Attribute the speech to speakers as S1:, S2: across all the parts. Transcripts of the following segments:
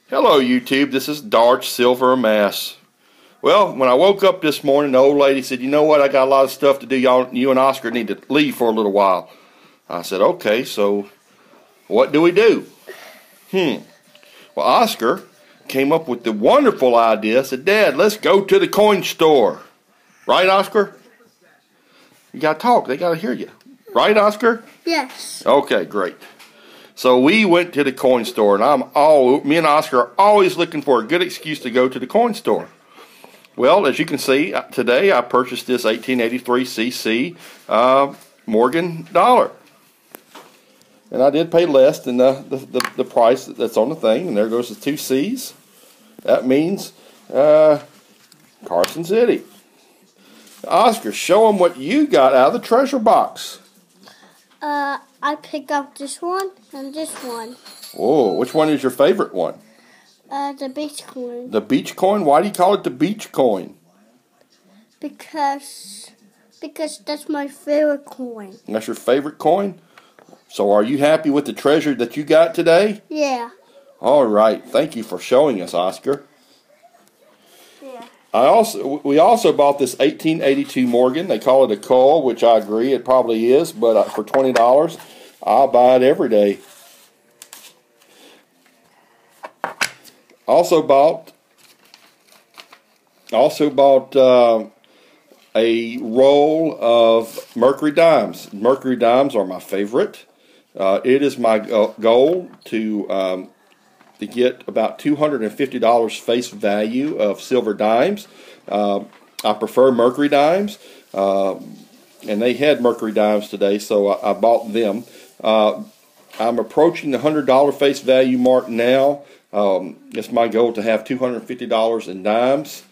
S1: Hello YouTube, this is Darch Silver Amass. Well, when I woke up this morning, the old lady said, you know what, I got a lot of stuff to do. You and Oscar need to leave for a little while. I said, okay, so what do we do? Well, Oscar came up with the wonderful idea, said, Dad, let's go to the coin store. Right, Oscar? You got to talk, they got to hear you. Right, Oscar?
S2: Yes.
S1: Okay, great. So we went to the coin store, and me and Oscar are always looking for a good excuse to go to the coin store. Well, as you can see, today I purchased this 1883 cc Morgan dollar. And I did pay less than the price that's on the thing, and there goes the 2 C's. That means Carson City. Oscar, show them what you got out of the treasure box.
S2: I picked up this one and this one.
S1: Oh, which one is your favorite one?
S2: The beach coin.
S1: The beach coin? Why do you call it the beach coin?
S2: Because that's my favorite coin.
S1: That's your favorite coin? So are you happy with the treasure that you got today?
S2: Yeah.
S1: All right. Thank you for showing us, Oscar.
S2: Yeah.
S1: We also bought this 1882 Morgan. They call it a coal, which I agree it probably is, but for $20, I'll buy it every day. Also bought a roll of Mercury dimes. Mercury dimes are my favorite. It is my goal to get about $250 face value of silver dimes. I prefer Mercury dimes, and they had Mercury dimes today, so I bought them. I'm approaching the $100 face value mark now. It's my goal to have $250 in dimes,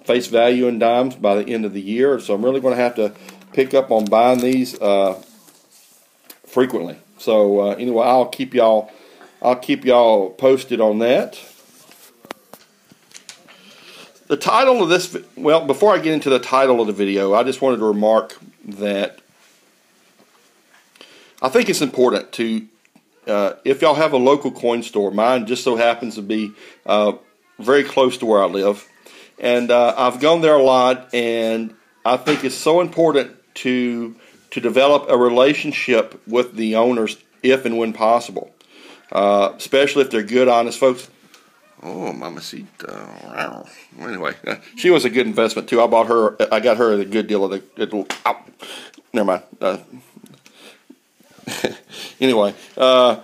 S1: face value in dimes by the end of the year. So I'm really going to have to pick up on buying these frequently. So anyway, I'll keep y'all posted on that. The title of this, well, before I get into the title of the video, I just wanted to remark that I think it's important to, if y'all have a local coin store, mine just so happens to be very close to where I live, and I've gone there a lot, and I think it's so important to develop a relationship with the owners if and when possible. Especially if they're good, honest folks. Oh, mamacita. Anyway, she was a good investment too. I got her a good deal of the. Never mind. Anyway, I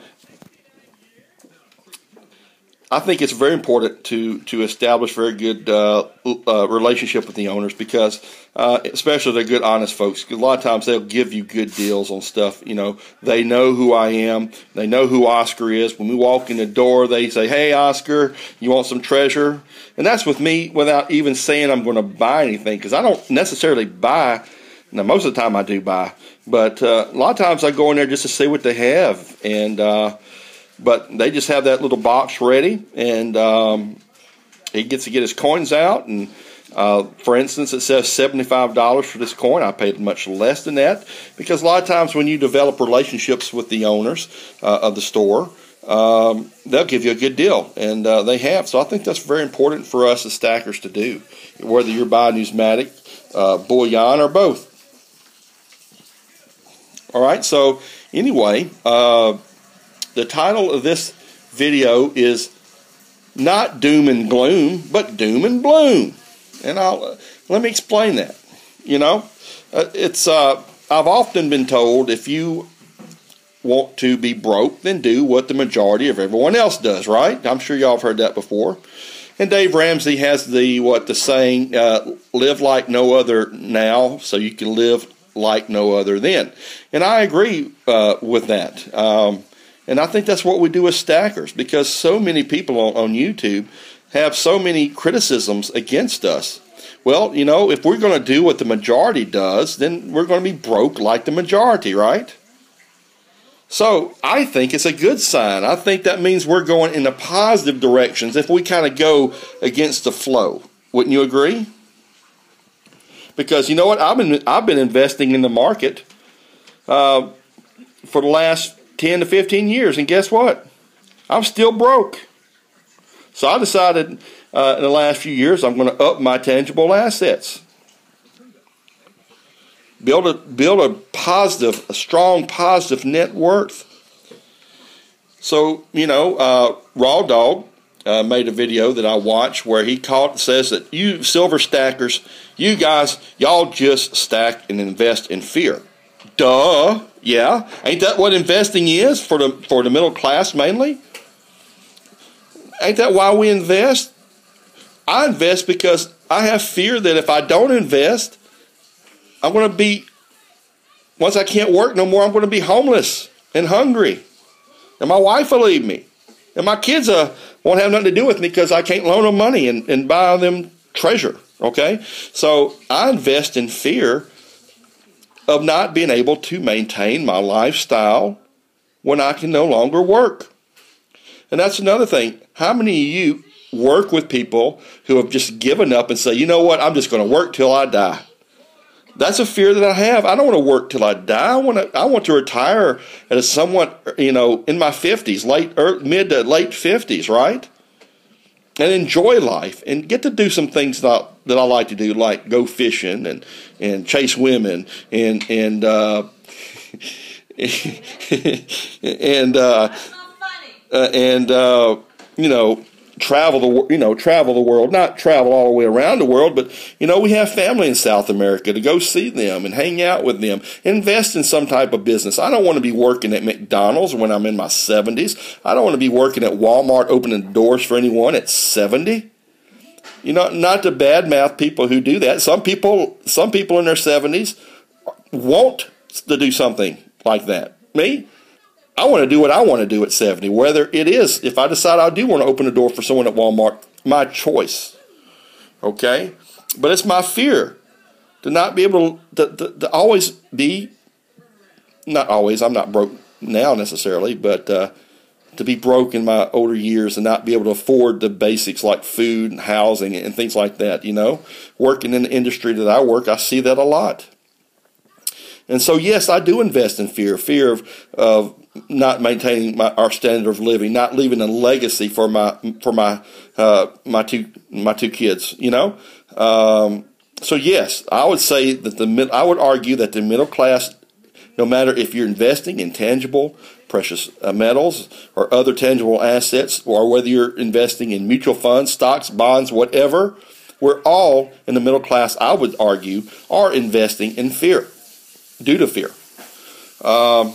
S1: think it's very important to establish very good relationship with the owners, because especially they're good, honest folks. 'Cause a lot of times they'll give you good deals on stuff. You know, they know who I am. They know who Oscar is. When we walk in the door, they say, "Hey, Oscar, you want some treasure?" And that's with me without even saying I'm going to buy anything, because I don't necessarily buy. Now, most of the time I do buy, but a lot of times I go in there just to see what they have, and but they just have that little box ready, and he gets to get his coins out. And for instance, it says $75 for this coin. I paid much less than that, because a lot of times when you develop relationships with the owners of the store, they'll give you a good deal, and they have. So I think that's very important for us as stackers to do, whether you're buying numismatic, bullion, or both. All right, so anyway, the title of this video is not Doom and Gloom, but Doom and Bloom. And let me explain that. You know, I've often been told, if you want to be broke, then do what the majority of everyone else does, right? I'm sure y'all have heard that before. And Dave Ramsey has the saying, live like no other now, so you can live like no other then. And I agree with that. And I think that's what we do as stackers, because so many people on YouTube have so many criticisms against us. Well, you know, if we're going to do what the majority does, then we're going to be broke like the majority, right? So I think it's a good sign. I think that means we're going in the positive directions if we kind of go against the flow. Wouldn't you agree? Because you know what? I've been investing in the market for the last 10 to 15 years, and guess what? I'm still broke. So I decided in the last few years I'm going to up my tangible assets. Build a strong positive net worth. So, Raw Dog made a video that I watched where he says that you silver stackers, you guys, y'all just stack and invest in fear. Duh. Yeah. Ain't that what investing is for the middle class mainly? Ain't that why we invest? I invest because I have fear that if I don't invest, I'm going to be, once I can't work no more, I'm going to be homeless and hungry. And my wife will leave me. And my kids won't have nothing to do with me because I can't loan them money and buy them treasure. Okay? So I invest in fear of not being able to maintain my lifestyle when I can no longer work. And that's another thing. How many of you work with people who have just given up and say, you know what, I'm just going to work till I die? That's a fear that I have. I don't want to work till I die. I want to retire at a somewhat, in my 50s, mid to late 50s, right? And enjoy life and get to do some things that I like to do, like go fishing and chase women and travel the world, not travel all the way around the world, but we have family in South America to go see them and hang out with them, invest in some type of business. I don't want to be working at McDonald's when I'm in my 70s. I don't want to be working at Walmart opening doors for anyone at 70. Not to badmouth people who do that. Some people in their 70s want to do something like that. Me, I want to do what I want to do at 70, whether it is, if I decide I do want to open a door for someone at Walmart, my choice. Okay? But it's my fear to not be able to always be, not always, I'm not broke now necessarily, but to be broke in my older years and not be able to afford the basics like food and housing and things like that, Working in the industry that I work, I see that a lot. And so, yes, I do invest in fear of not maintaining our standard of living, not leaving a legacy for my two kids. So yes, I would say that I would argue that the middle class, no matter if you're investing in tangible, precious metals or other tangible assets, or whether you're investing in mutual funds, stocks, bonds, whatever, we're all in the middle class. I would argue are investing in fear. Due to fear. And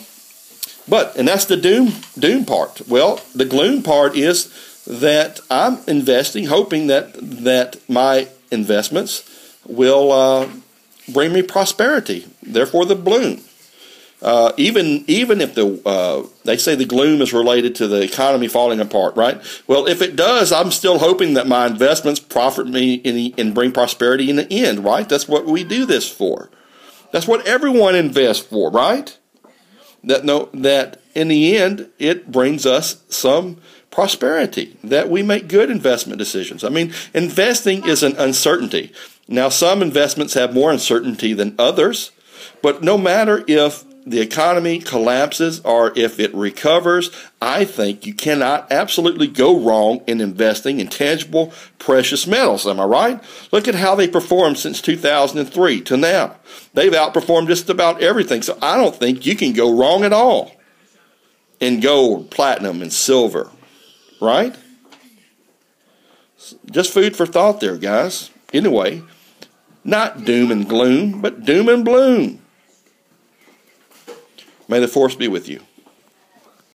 S1: that's the doom part. Well, the gloom part is that I'm investing, hoping that my investments will bring me prosperity. Therefore, the bloom. Even if they say the gloom is related to the economy falling apart, right? Well, if it does, I'm still hoping that my investments profit me and bring prosperity in the end, right? That's what we do this for. That's what everyone invests for, right? That in the end, it brings us some prosperity, that we make good investment decisions. I mean, investing is an uncertainty. Now, some investments have more uncertainty than others, but no matter if the economy collapses or if it recovers, I think you cannot absolutely go wrong in investing in tangible, precious metals. Am I right? Look at how they performed since 2003 to now. They've outperformed just about everything. So I don't think you can go wrong at all in gold, platinum, and silver. Right? Just food for thought there, guys. Anyway, not doom and gloom, but doom and bloom. May the force be with you.